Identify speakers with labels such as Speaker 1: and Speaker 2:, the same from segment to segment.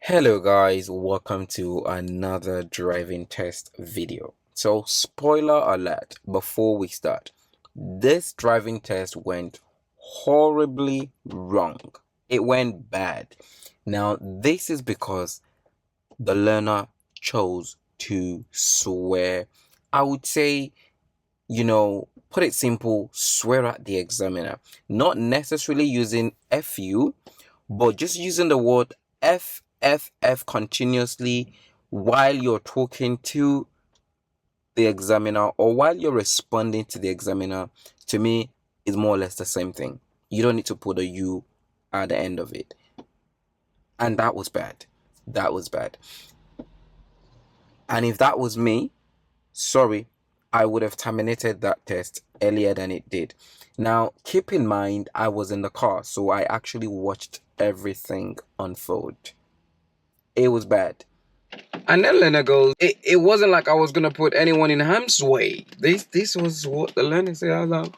Speaker 1: Hello guys, welcome to another driving test video. So spoiler alert before we start. This driving test went horribly wrong. It went bad. Now this is because the learner chose to swear. I would say, put it simple, swear at the examiner. Not necessarily using FU, but just using the word F continuously while you're talking to the examiner or while you're responding to the examiner, to me, is more or less the same thing. You don't need to put a U at the end of it. And that was bad. That was bad. And if that was me, sorry, I would have terminated that test earlier than it did. Now, keep in mind, I was in the car, so I actually watched everything unfold. It was bad. And then learner goes, it wasn't like I was gonna put anyone in harm's way. This was what the learner said. I was like,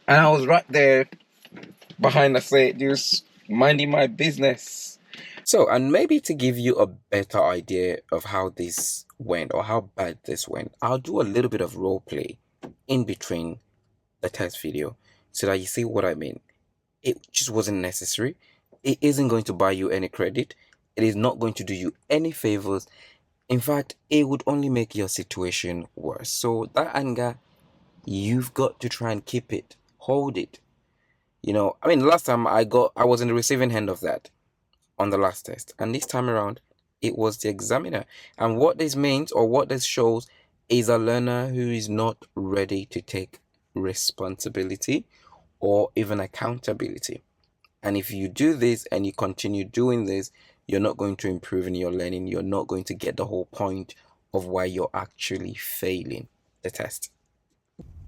Speaker 1: and I was right there behind the set, just minding my business. So, and maybe to give you a better idea of how this went or how bad this went, I'll do a little bit of role play in between the test video so that you see what I mean. It just wasn't necessary. It isn't going to buy you any credit. It is not going to do you any favors. In fact, it would only make your situation worse. So that anger, you've got to try and keep it, hold it. Last time I was in the receiving end of that on the last test, and this time around, it was the examiner. And what this means, or what this shows, is a learner who is not ready to take responsibility or even accountability. And if you do this and you continue doing this, you're not going to improve in your learning. You're not going to get the whole point of why you're actually failing the test.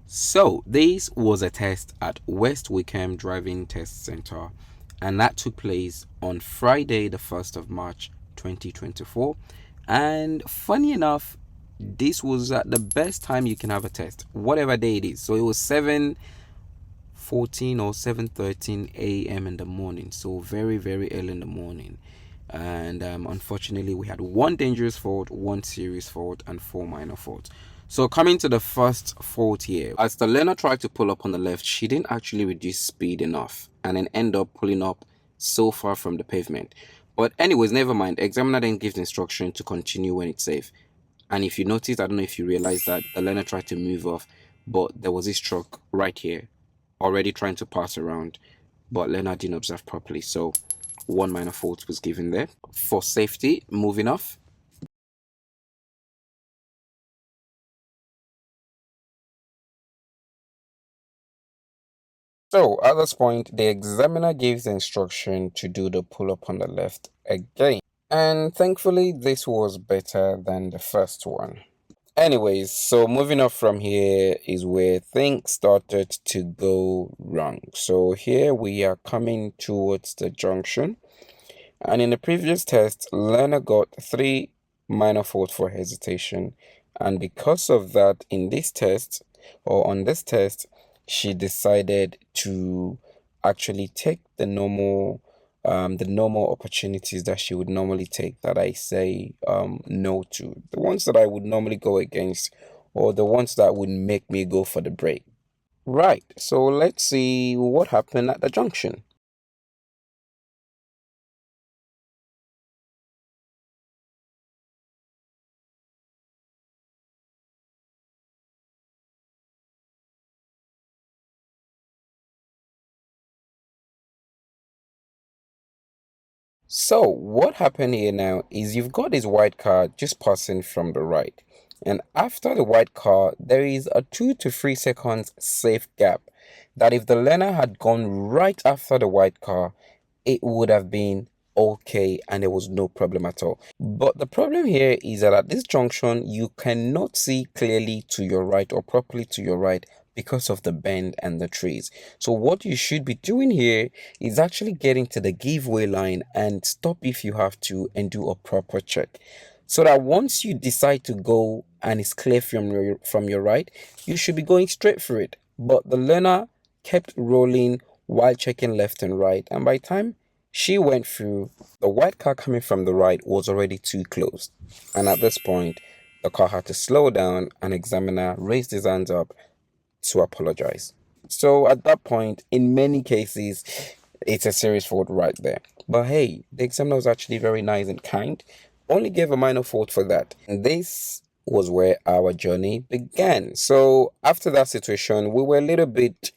Speaker 1: So this was a test at West Wickham Driving Test Center, and that took place on Friday, the 1st of March 2024. And funny enough, this was at the best time you can have a test, whatever day it is. So it was 7:14 or 7:13 a.m. in the morning, so very, very early in the morning. And unfortunately, we had one dangerous fault, one serious fault, and 4 minor faults. So coming to the first fault here, as the learner tried to pull up on the left, she didn't actually reduce speed enough and then end up pulling up so far from the pavement. But anyways, never mind. Examiner then gives instruction to continue when it's safe. And if you notice, I don't know if you realize that the learner tried to move off, but there was this truck right here already trying to pass around, but learner didn't observe properly. So 1 minor fault was given there. For safety, moving off. So at this point, the examiner gives the instruction to do the pull-up on the left again. And thankfully, this was better than the first one. Anyways, so moving up from here is where things started to go wrong. So here we are coming towards the junction. And in the previous test, learner got 3 minor faults for hesitation. And because of that, in this test, or on this test, she decided to actually take the normal opportunities that she would normally take, that I say no to. The ones that I would normally go against, or the ones that would make me go for the break. Right, so let's see what happened at the junction. So what happened here now is you've got this white car just passing from the right. And after the white car, there is a 2 to 3 seconds safe gap that if the learner had gone right after the white car, it would have been okay and there was no problem at all. But the problem here is that at this junction, you cannot see clearly to your right or properly to your right because of the bend and the trees. So what you should be doing here is actually getting to the giveaway line and stop if you have to and do a proper check. So that once you decide to go and it's clear from your right, you should be going straight for it. But the learner kept rolling while checking left and right. And by the time She went through. The white car coming from the right was already too close. And at this point, the car had to slow down, and examiner raised his hands up to apologize. So at that point, in many cases, it's a serious fault right there. But hey, the examiner was actually very nice and kind, only gave a minor fault for that. And this was where our journey began. So after that situation, we were a little bit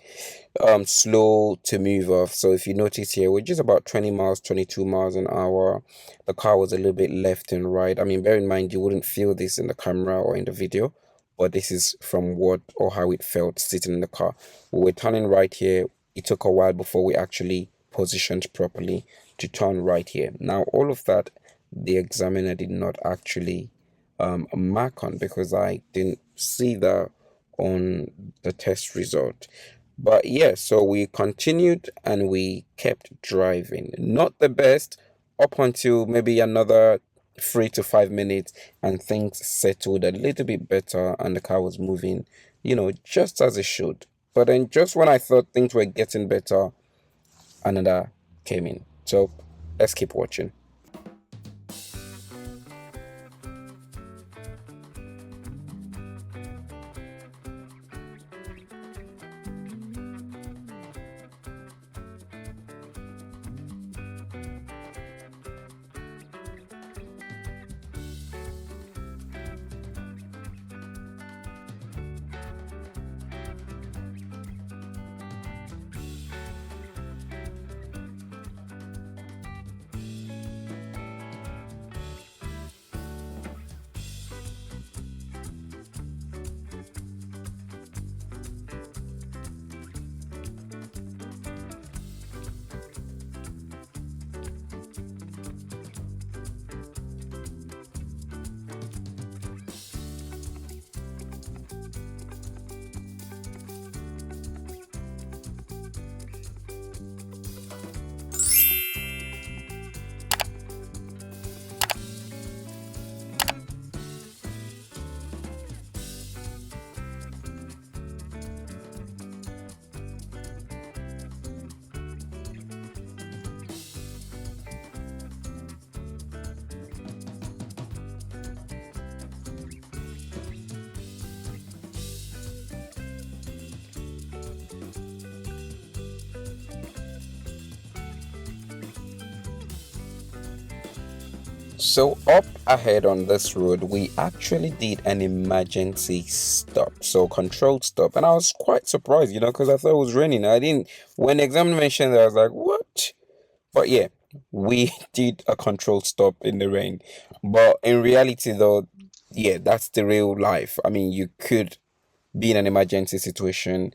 Speaker 1: slow to move off. So if you notice here, we're just about 20 miles, 22 miles an hour. The car was a little bit left and right. I mean, bear in mind, you wouldn't feel this in the camera or in the video, but this is from what or how it felt sitting in the car. We were turning right here. It took a while before we actually positioned properly to turn right here. Now, all of that, the examiner did not actually mark on, because I didn't see that on the test result. But yeah, so we continued and we kept driving. Not the best up until maybe another 3 to 5 minutes, and things settled a little bit better and the car was moving, just as it should. But then just when I thought things were getting better, another came in. So let's keep watching. So up ahead on this road, we actually did an emergency stop, so controlled stop, and I was quite surprised, because I thought it was raining. I didn't. When the examiner mentioned that, I was like, "What?" But yeah, we did a controlled stop in the rain. But in reality, though, yeah, that's the real life. I mean, you could be in an emergency situation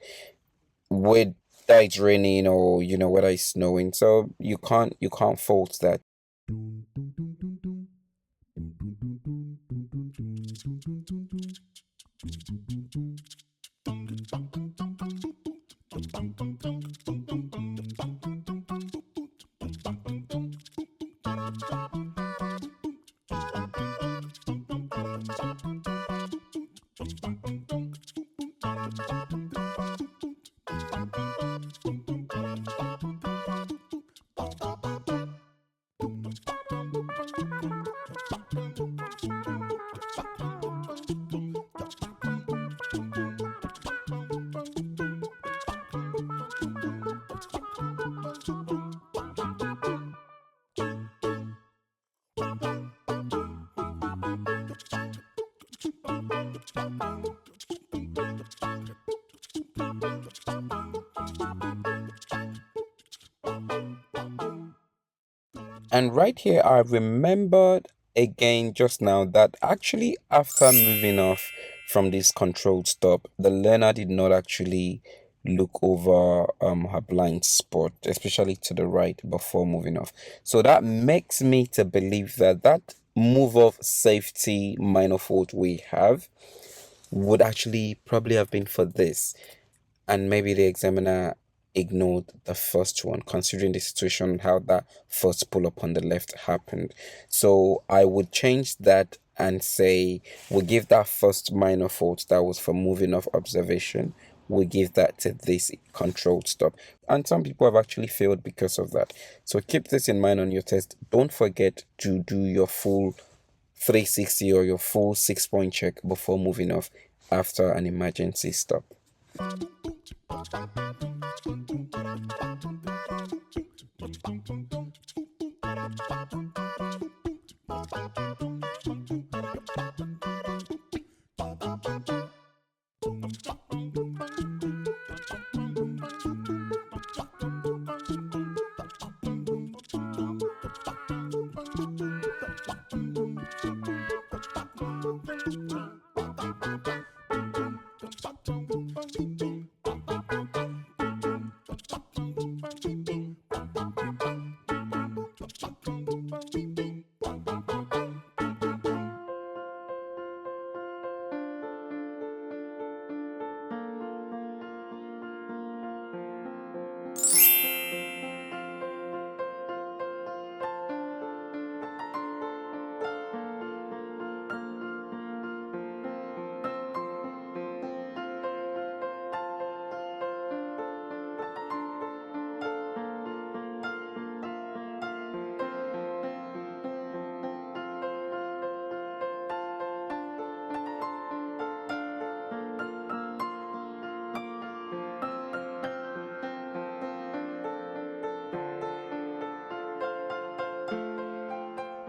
Speaker 1: whether it's raining or whether it's snowing, so you can't fault that. And right here, I remembered again just now that actually, after moving off from this controlled stop, the learner did not actually look over her blind spot, especially to the right, before moving off. So that makes me to believe that that move off safety minor fault we have would actually probably have been for this, and maybe the examiner ignored the first one, considering the situation, how that first pull up on the left happened. So I would change that and say we give that first minor fault that was for moving off observation, we give that to this controlled stop. And some people have actually failed because of that. So keep this in mind on your test. Don't forget to do your full 360 or your full 6-point check before moving off after an emergency stop.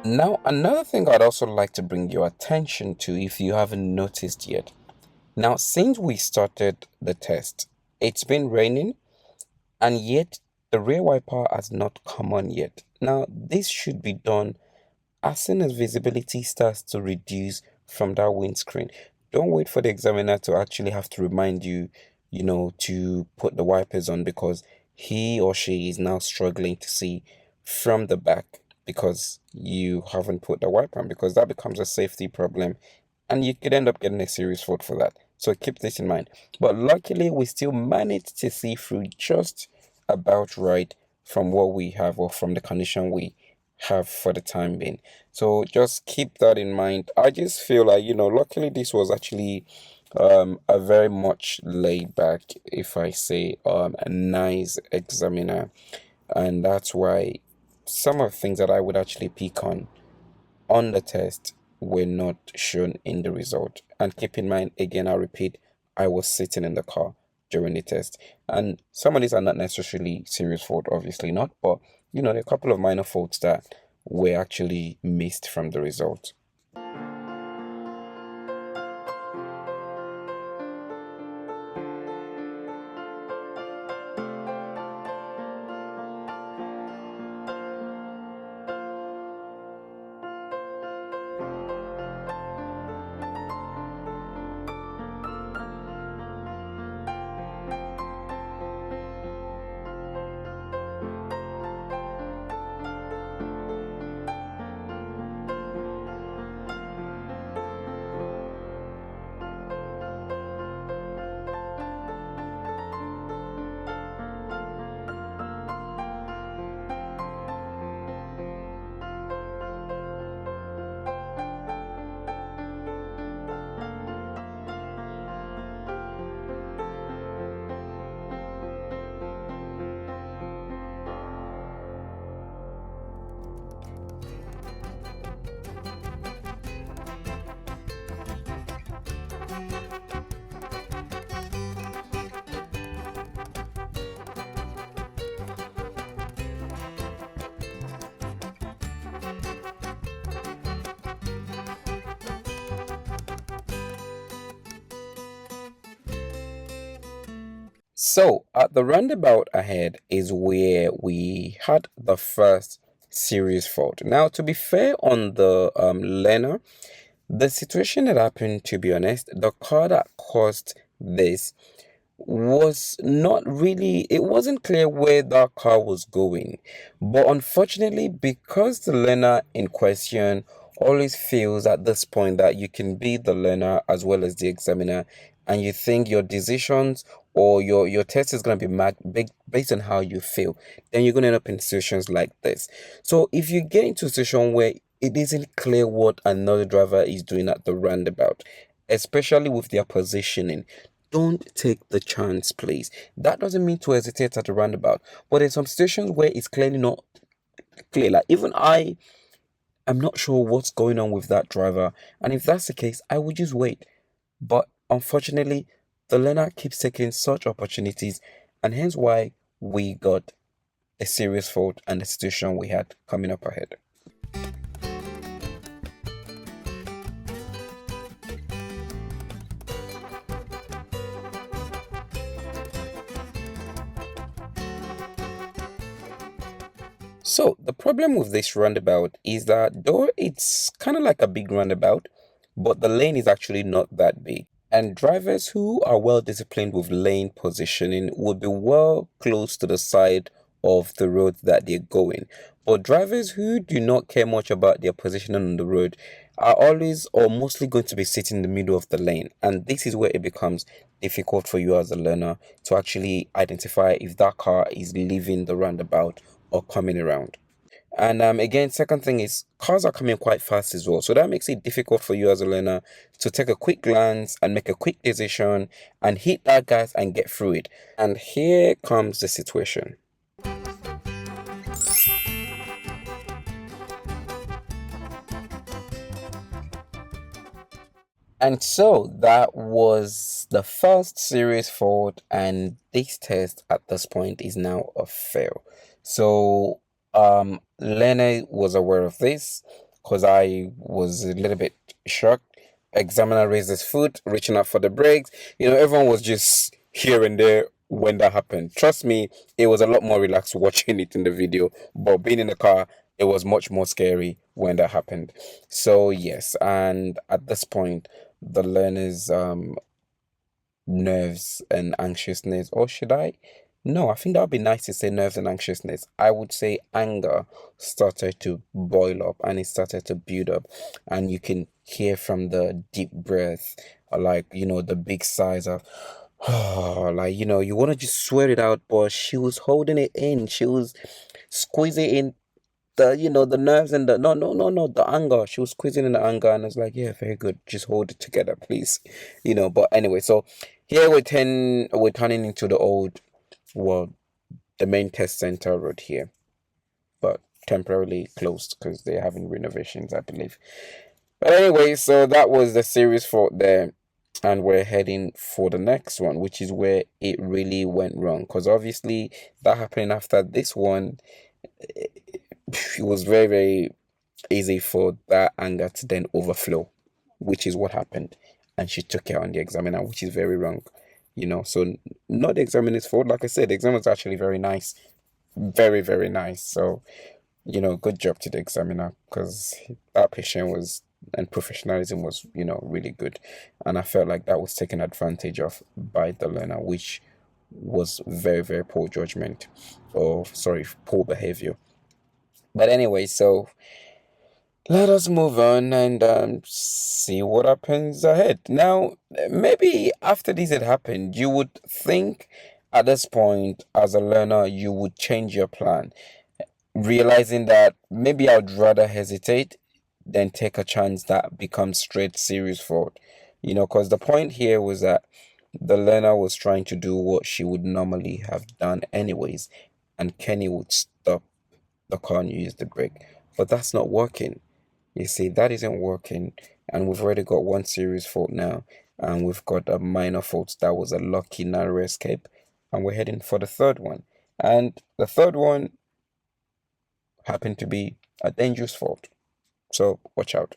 Speaker 1: Now, another thing I'd also like to bring your attention to, if you haven't noticed yet. Now, since we started the test, it's been raining, and yet the rear wiper has not come on yet. Now, this should be done as soon as visibility starts to reduce from that windscreen. Don't wait for the examiner to actually have to remind you, to put the wipers on, because he or she is now struggling to see from the back because you haven't put the wiper on, because that becomes a safety problem and you could end up getting a serious fault for that. So keep this in mind. But luckily, we still managed to see through just about right from what we have, or from the condition we have for the time being. So just keep that in mind. I just feel like, luckily this was actually a very much laid back, if I say, a nice examiner. And that's why some of the things that I would actually pick on the test were not shown in the result. And keep in mind, again, I repeat, I was sitting in the car during the test. And some of these are not necessarily serious fault, obviously not, but there are a couple of minor faults that were actually missed from the result. So, at the roundabout ahead is where we had the first serious fault. Now, to be fair on the learner, the situation that happened, to be honest, the car that caused this was not really, it wasn't clear where that car was going. But unfortunately, because the learner in question always feels at this point that you can be the learner as well as the examiner, and you think your decisions or your test is going to be based on how you feel, then you're going to end up in situations like this. So if you get into a situation where it isn't clear what another driver is doing at the roundabout, especially with their positioning, don't take the chance, please. That doesn't mean to hesitate at a roundabout, but in some situations where it's clearly not clear, like even I'm not sure what's going on with that driver, and if that's the case, I would just wait. But unfortunately, the learner keeps taking such opportunities, and hence why we got a serious fault and the situation we had coming up ahead. So the problem with this roundabout is that though it's kind of like a big roundabout, but the lane is actually not that big. And drivers who are well disciplined with lane positioning would be well close to the side of the road that they're going. But drivers who do not care much about their positioning on the road are always or mostly going to be sitting in the middle of the lane. And this is where it becomes difficult for you as a learner to actually identify if that car is leaving the roundabout or coming around. And again, second thing is cars are coming quite fast as well. So that makes it difficult for you as a learner to take a quick glance and make a quick decision and hit that gas and get through it. And here comes the situation. And so that was the first serious fault, and this test at this point is now a fail. So Lene was aware of this because I was a little bit shocked. Examiner raised his foot, reaching out for the brakes. Everyone was just here and there when that happened. Trust me, it was a lot more relaxed watching it in the video, but being in the car, it was much more scary when that happened. So yes, and at this point, the learner's nerves and anxiousness, or should I? No, I think that would be nice to say nerves and anxiousness. I would say anger started to boil up and it started to build up, and you can hear from the deep breath, like the big sighs of like you want to just swear it out, but she was holding it in. She was squeezing in the nerves and the the anger. She was squeezing in the anger, and I was like, yeah, very good, just hold it together, please. But anyway, so here we're turning into the old, well, the main test center road here, but temporarily closed because they're having renovations, I believe. But anyway, so that was the serious fault there, and we're heading for the next one, which is where it really went wrong, because obviously that happening after this one, it was very, very easy for that anger to then overflow, which is what happened. And she took it on the examiner, which is very wrong. So not the examiner's fault. Like I said, the examiner was actually very nice. Very, very nice. So, good job to the examiner, because that patient was, and professionalism was, really good. And I felt like that was taken advantage of by the learner, which was very, very poor judgment, or sorry, poor behavior. But anyway, so let us move on and see what happens ahead. Now, maybe after this had happened, you would think at this point, as a learner, you would change your plan, realizing that maybe I'd rather hesitate than take a chance that becomes straight serious fault. Because the point here was that the learner was trying to do what she would normally have done anyways, and Kenny would stop the car and use the brake. But that's not working. You see, that isn't working, and we've already got one serious fault now, and we've got a minor fault that was a lucky narrow escape, and we're heading for the third one. And the third one happened to be a dangerous fault. So watch out.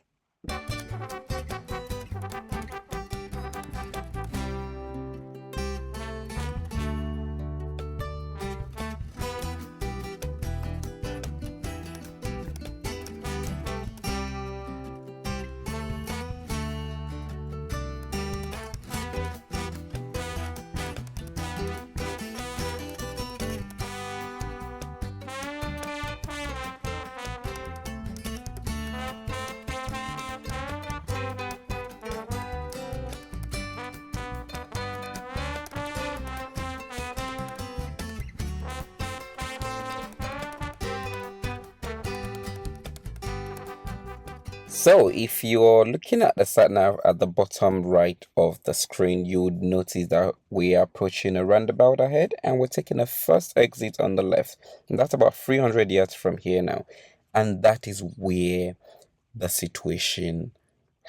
Speaker 1: So if you're looking at the sat nav at the bottom right of the screen, you would notice that we are approaching a roundabout ahead and we're taking a first exit on the left. And that's about 300 yards from here now. And that is where the situation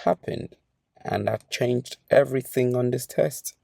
Speaker 1: happened. And that changed everything on this test.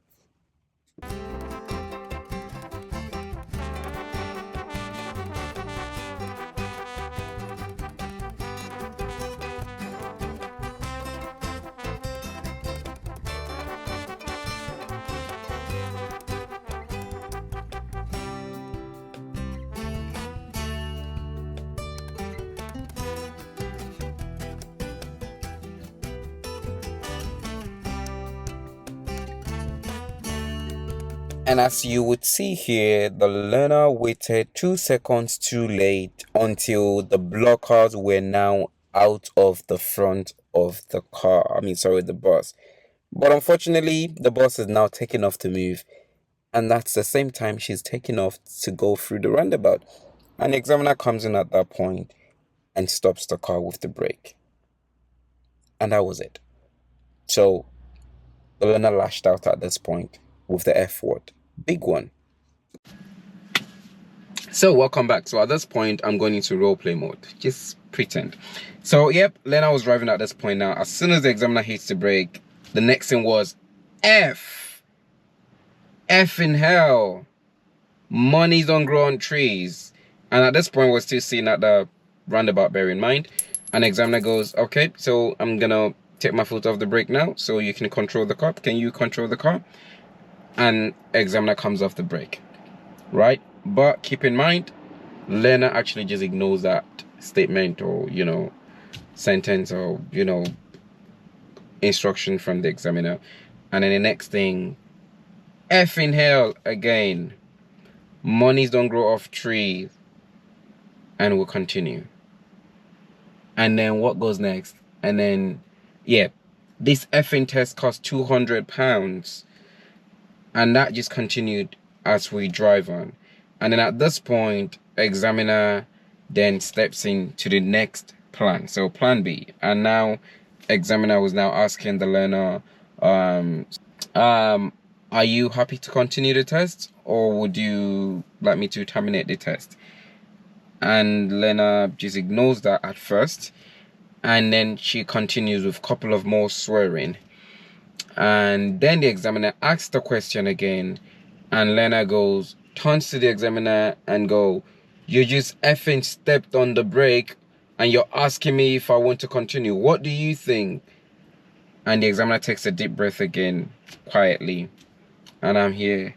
Speaker 1: And as you would see here, the learner waited 2 seconds too late until the blockers were now out of the front of the car. The bus. But unfortunately, the bus is now taking off to move. And that's the same time she's taking off to go through the roundabout. An examiner comes in at that point and stops the car with the brake. And that was it. So the learner lashed out at this point with the F word. Big one. So welcome back. So at this point, I'm going into roleplay mode. Just pretend. So yep, Lena was driving at this point now. As soon as the examiner hits the brake, the next thing was F. F in hell. Money don't grow on trees. And at this point, we're still seeing at the roundabout, bear in mind. And the examiner goes, okay, so I'm gonna take my foot off the brake now so you can control the car. Can you control the car? And examiner comes off the brake, right? But keep in mind, learner actually just ignores that statement or, sentence or, instruction from the examiner. And then the next thing, F in hell again. Monies don't grow off trees. And we'll continue. And then what goes next? And then, yeah, this effing test cost £200. And that just continued as we drive on. And then at this point, examiner then steps into the next plan. So plan B. And now examiner was now asking the learner, are you happy to continue the test? Or would you like me to terminate the test? And learner just ignores that at first. And then she continues with a couple of more swearing. And then the examiner asks the question again, and Lena turns to the examiner and you just effing stepped on the brake and you're asking me if I want to continue. What do you think? And the examiner takes a deep breath again, quietly. And I'm here.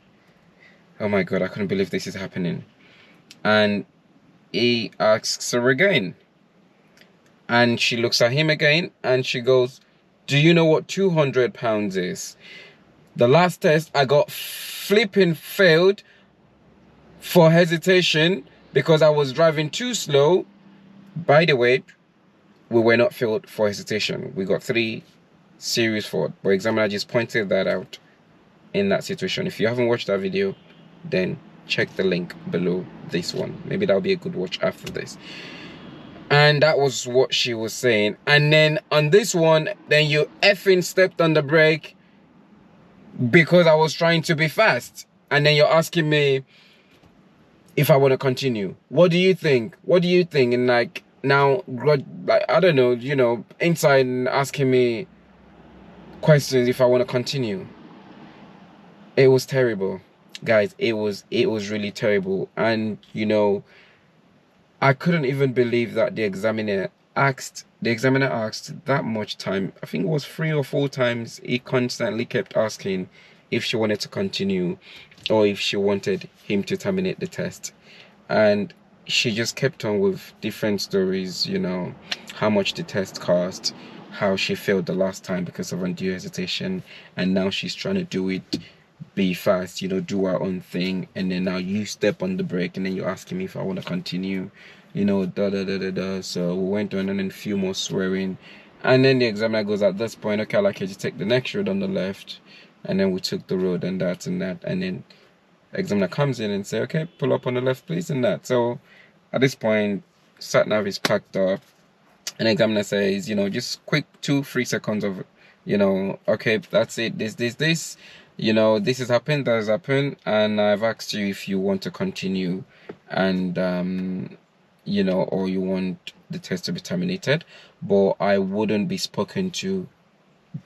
Speaker 1: Oh my God, I couldn't believe this is happening. And he asks her again. And she looks at him again and she goes, do you know what £200 is? The last test I got flipping failed for hesitation because I was driving too slow. By the way, we were not failed for hesitation. We got 3 serious fault. But examiner just pointed that out in that situation. If you haven't watched that video, then check the link below this one. Maybe that'll be a good watch after this. And that was what she was saying. And then on this one, then you effing stepped on the brake because I was trying to be fast. And then you're asking me if I want to continue. What do you think? What do you think? And now, I don't know, inside and asking me questions if I want to continue. It was terrible. Guys, it was really terrible. And, I couldn't even believe that the examiner asked that much time. I think it was 3 or 4 times. He constantly kept asking if she wanted to continue or if she wanted him to terminate the test. And she just kept on with different stories, how much the test cost, how she failed the last time because of undue hesitation, and now she's trying to do it, be fast, do her own thing, and then now you step on the brake and then you're asking me if I want to continue, So we went on and then a few more swearing, and then the examiner goes, at this point, okay, I'd like you to take the next road on the left. And then we took the road and that, and then examiner comes in and say, okay, pull up on the left please, and that. So at this point, sat nav is packed up, An examiner says, just quick 2-3 seconds of, okay, that's it. This, this has happened, that has happened, and I've asked you if you want to continue, and or you want the test to be terminated, but I wouldn't be spoken to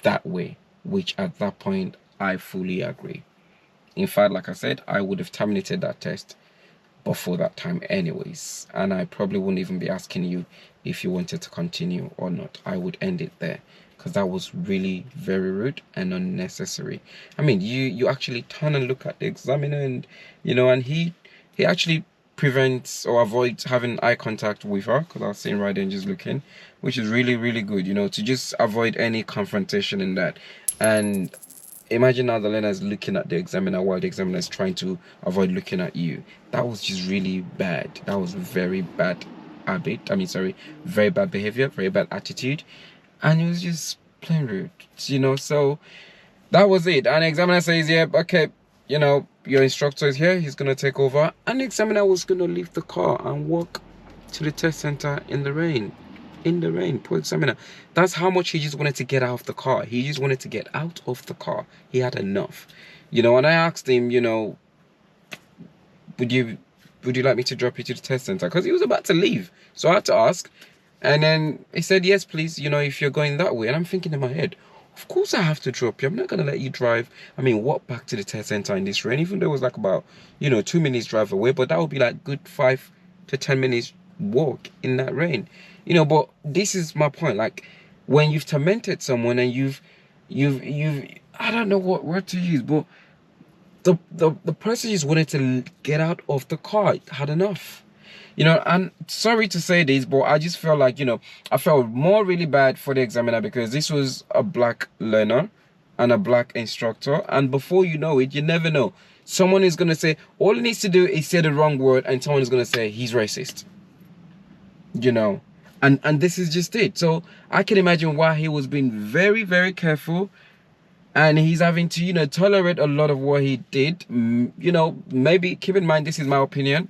Speaker 1: that way, which at that point I fully agree. In fact, like I said, I would have terminated that test before that time anyways, and I probably wouldn't even be asking you if you wanted to continue or not. I would end it there, because that was really very rude and unnecessary. I mean, you actually turn and look at the examiner, and and he actually prevents or avoids having eye contact with her, because I was sitting right there and just looking, which is really, really good, to just avoid any confrontation in that. And imagine now the learner is looking at the examiner while the examiner is trying to avoid looking at you. That was just really bad. That was very bad habit. I mean, sorry, very bad behavior, very bad attitude. And it was just plain rude, So that was it. And the examiner says, yeah, okay, your instructor is here. He's going to take over. And the examiner was going to leave the car and walk to the test center in the rain. Poor examiner. That's how much he just wanted to get out of the car. He just wanted to get out of the car. He had enough. And I asked him, would you like me to drop you to the test center? Because he was about to leave. So I had to ask. And then he said, yes, please, if you're going that way. And I'm thinking in my head, of course I have to drop you. I'm not going to let you walk back to the test center in this rain, even though it was like about, 2 minutes drive away. But that would be like good 5 to 10 minutes walk in that rain. But this is my point. Like, when you've tormented someone and you've I don't know what word to use, but the person just wanted to get out of the car, had enough. And sorry to say this, but I just felt like, I felt more really bad for the examiner, because this was a black learner and a black instructor, and before you know it, you never know. Someone is going to say, all he needs to do is say the wrong word, and someone is going to say he's racist. And this is just it. So I can imagine why he was being very, very careful, and he's having to, tolerate a lot of what he did. Maybe keep in mind, this is my opinion,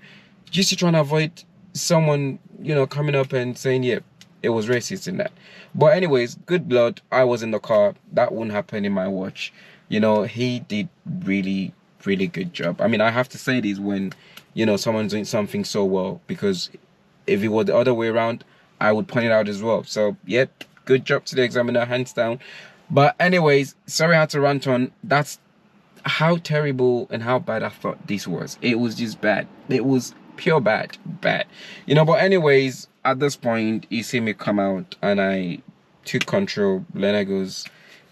Speaker 1: just to try and avoid someone, coming up and saying, yeah, it was racist in that. But anyways, good blood. I was in the car. That wouldn't happen in my watch. He did really, really good job. I mean, I have to say this when, someone's doing something so well, because if it were the other way around, I would point it out as well. So, yep, good job to the examiner, hands down. But anyways, sorry I had to rant on. That's how terrible and how bad I thought this was. It was just bad. It was pure bad. But anyways, at this point, you see me come out and I took control. Lena goes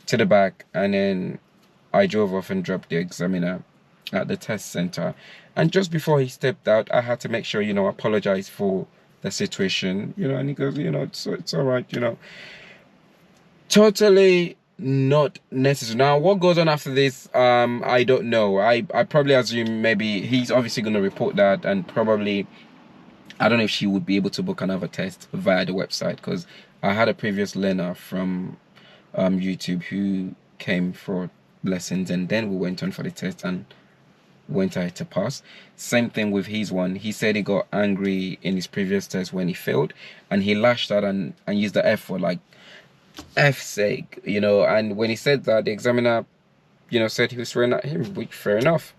Speaker 1: to the back, and then I drove off and dropped the examiner at the test center. And just before he stepped out, I had to make sure, apologize for the situation, and he goes, it's all right, Totally not necessary. Now, what goes on after this, I don't know. I probably assume maybe he's obviously going to report that, and probably, I don't know if she would be able to book another test via the website, because I had a previous learner from YouTube who came for lessons, and then we went on for the test and went ahead to pass. Same thing with his one. He said he got angry in his previous test when he failed, and he lashed out and used the F word, like, F sake, and when he said that, the examiner, said he was swearing at him, which fair enough.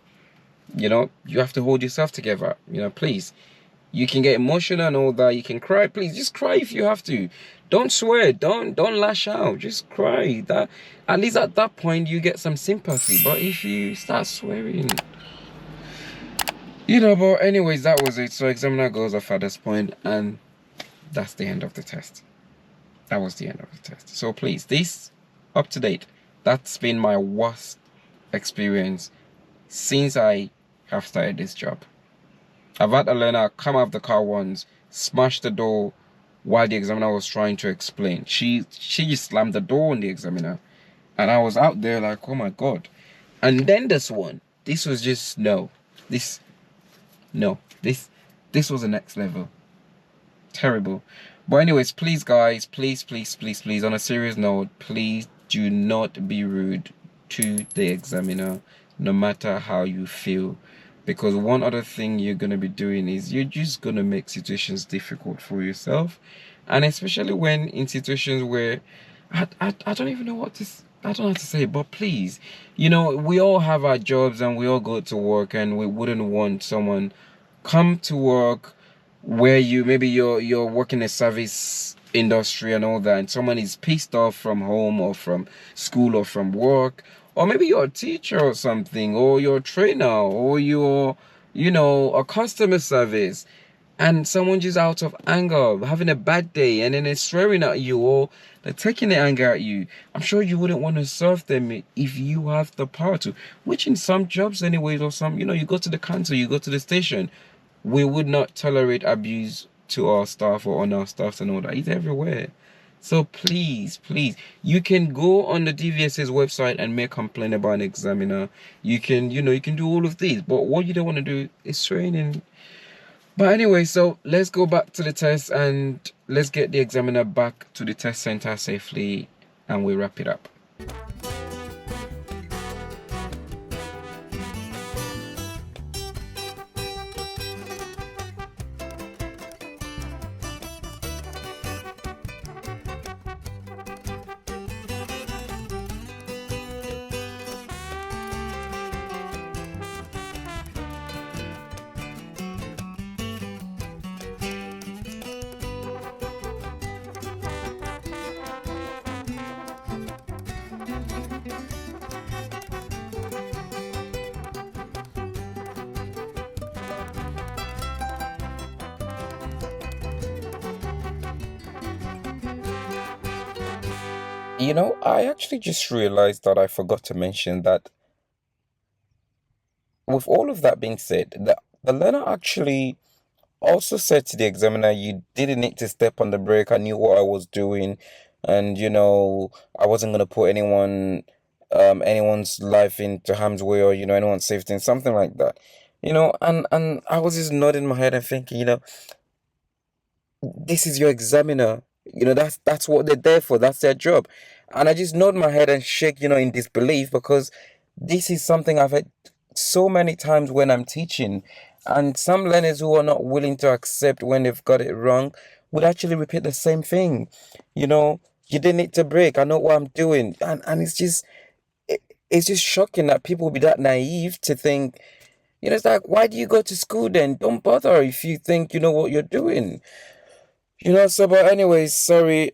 Speaker 1: You have to hold yourself together, please. You can get emotional and all that, you can cry, please, just cry if you have to. Don't swear, don't lash out, just cry. That, at least at that point, you get some sympathy. But if you start swearing, but anyways, that was it. So examiner goes off at this point, and that's the end of the test. That was the end of the test. So please, this up to date, that's been my worst experience since I have started this job. I've had a learner come out of the car once, smash the door while the examiner was trying to explain. She just slammed the door on the examiner, and I was out there like, oh my god. And then this one, this was just this was the next level. Terrible. But anyways, please guys, please, on a serious note, please do not be rude to the examiner, no matter how you feel. Because one other thing you're going to be doing is you're just going to make situations difficult for yourself.
Speaker 2: And especially when in situations where I don't even know what to I don't know how to say, but please, we all have our jobs and we all go to work, and we wouldn't want someone come to work where maybe you're working a service industry and all that, and someone is pissed off from home or from school or from work, or maybe you're a teacher or something, or you're a trainer, or you're a customer service, and someone just out of anger, having a bad day, and then they're swearing at you, or they're taking their anger at you. I'm sure you wouldn't want to serve them if you have the power to, which in some jobs anyways, or some, you go to the council, you go to the station. We would not tolerate abuse to our staff or on our staffs and all that. It's everywhere. So please, please, you can go on the DVSA's website and make a complaint about an examiner. You can do all of these, but what you don't want to do is training. But anyway, so let's go back to the test and let's get the examiner back to the test center safely, and we wrap it up. I actually just realized that I forgot to mention that with all of that being said, the learner actually also said to the examiner, you didn't need to step on the brake. I knew what I was doing, and I wasn't gonna put anyone's life into harm's way, or anyone's safety, and something like that. And I was just nodding my head and thinking, this is your examiner. That's what they're there for. That's their job. And I just nod my head and shake, in disbelief, because this is something I've had so many times when I'm teaching. And some learners who are not willing to accept when they've got it wrong would actually repeat the same thing. You didn't need to break. I know what I'm doing. And it's just shocking that people be that naive to think, it's like, why do you go to school then? Don't bother if you think you know what you're doing. So, but anyways, sorry.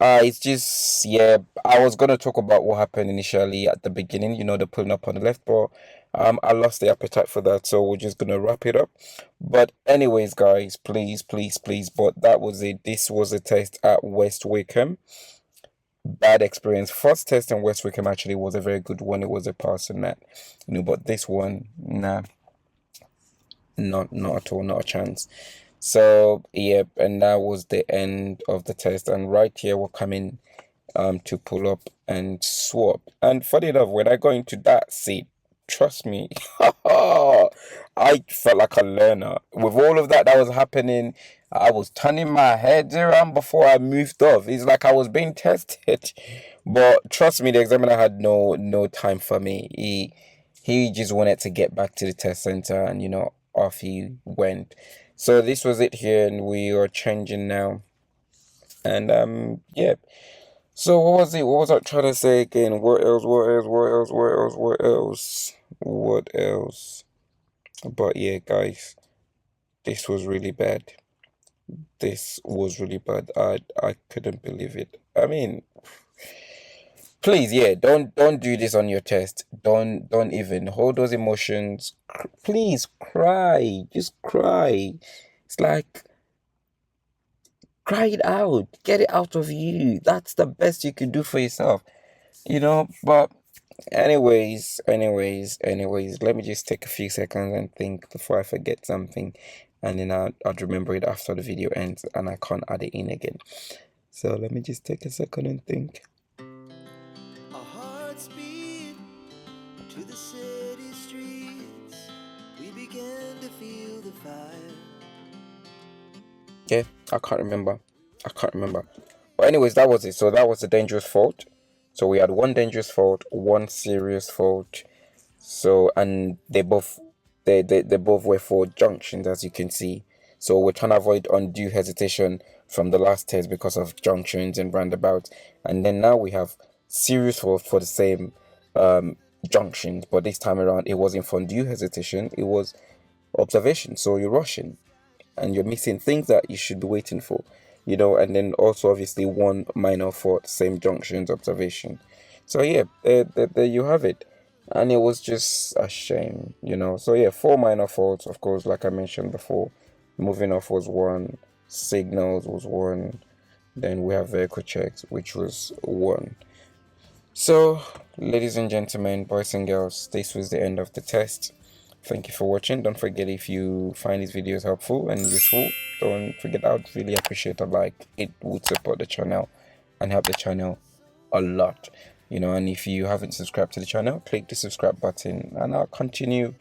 Speaker 2: It's just, yeah, I was gonna talk about what happened initially at the beginning, the pulling up on the left, but I lost the appetite for that, so we're just gonna wrap it up. But anyways, guys, please, please, please, but that was it. This was a test at West Wickham. Bad experience. First test in West Wickham actually was a very good one. It was a passing that, but this one, nah, not at all, not a chance. So, yep, and that was the end of the test. And right here, we're coming to pull up and swap. And funny enough, when I got into that seat, trust me, I felt like a learner. With all of that was happening, I was turning my head around before I moved off. It's like I was being tested. But trust me, the examiner had no time for me. He just wanted to get back to the test center, and off he went. So this was it here, and we are changing now. And yeah. So what was it? What was I trying to say again? What else? What else? What else? What else? What else? What else? But yeah, guys, this was really bad. This was really bad. I couldn't believe it. I mean, please, yeah, don't do this on your test. Don't even hold those emotions. Please cry. Just cry. It's like, cry it out. Get it out of you. That's the best you can do for yourself. But anyways, let me just take a few seconds and think before I forget something, and then I'd remember it after the video ends and I can't add it in again. So let me just take a second and think.
Speaker 3: Our hearts beat to the city streets. We began to feel the fire.
Speaker 2: Yeah, I can't remember. But anyways, that was it. So that was a dangerous fault. So we had one dangerous fault, one serious fault. So, and they both were for junctions, as you can see. So we're trying to avoid undue hesitation from the last test because of junctions and roundabouts. And then now we have serious fault for the same junctions, but this time around it wasn't for undue hesitation, it was observation. So you're rushing and you're missing things that you should be waiting for, and then also obviously one minor fault, same junctions, observation. So yeah, there you have it. And it was just a shame, So yeah, 4 minor faults, of course, like I mentioned before. Moving off was 1, signals was 1, then we have vehicle checks, which was 1. So, ladies and gentlemen, boys and girls, this was the end of the test. Thank you for watching. Don't forget, if you find these videos helpful and useful, don't forget, I would really appreciate a like. It would support the channel and help the channel a lot. And if you haven't subscribed to the channel, click the subscribe button and I'll continue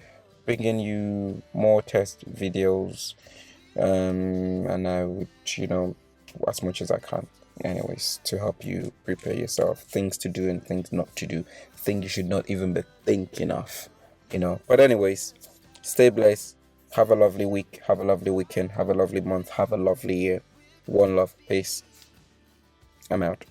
Speaker 2: bringing you more test videos. And I would, as much as I can, anyways, to help you prepare yourself, things to do and things not to do, things you should not even be thinking of, But anyways, stay blessed. Have a lovely week. Have a lovely weekend. Have a lovely month. Have a lovely year. One love. Peace. I'm out.